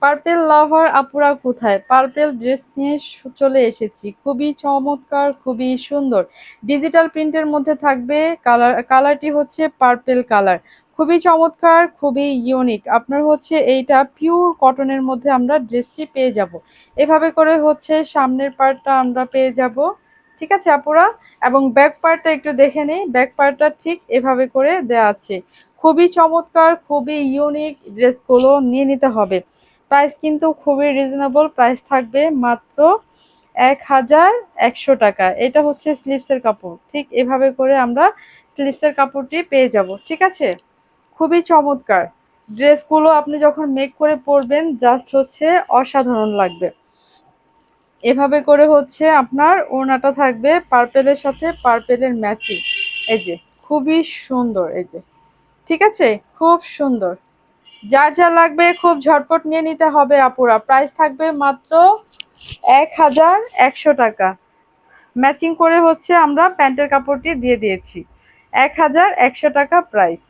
Purple লাভার আপুরা কোথায়? Purple dress নিয়ে চলে এসেছি। খুবই চমৎকার, খুবই সুন্দর। ডিজিটাল প্রিন্টের মধ্যে থাকবে। কালারটি হচ্ছে পার্পেল কালার। খুবই চমৎকার, খুবই ইউনিক। আপনার হচ্ছে এইটা পিওর কটনের মধ্যে আমরা ড্রেসটি পেয়ে যাব। এভাবে করে হচ্ছে সামনের পার্টটা আমরা পেয়ে যাব। ঠিক আছে আপুরা? এবং ব্যাক পার্টটা একটু দেখে নেই। ব্যাক পার্টটা ঠিক এভাবে করে দেয়া আছে। খুবই চমৎকার, খুবই ইউনিক। ড্রেসগুলো নিয়ে নিতে হবে। প্রাইস কিন্তু খুবই রিজনেবল। প্রাইস থাকবে মাত্র ১,১০০ টাকা। এটা হচ্ছে স্লিভসের কাপড়। ঠিক এভাবে করে আমরা স্লিভসের কাপড়টি পেয়ে যাব। ঠিক আছে? খুবই চমৎকার। ড্রেসগুলো আপনি যখন মেক করে পরবেন জাস্ট হচ্ছে অসাধারণ লাগবে। এভাবে করে হচ্ছে আপনার ওড়নাটা থাকবে পার্পেলের সাথে পার্পেলের ম্যাচিং। এই যে খুবই সুন্দর। এই যে ঠিক আছে, খুব সুন্দর। যার যা লাগবে খুব ঝটপট নিয়ে নিতে হবে আপুরা। প্রাইস থাকবে মাত্র ১,১০০ টাকা। ম্যাচিং করে হচ্ছে আমরা প্যান্টের কাপড়টি দিয়ে দিয়েছি। ১,১০০ টাকা প্রাইস।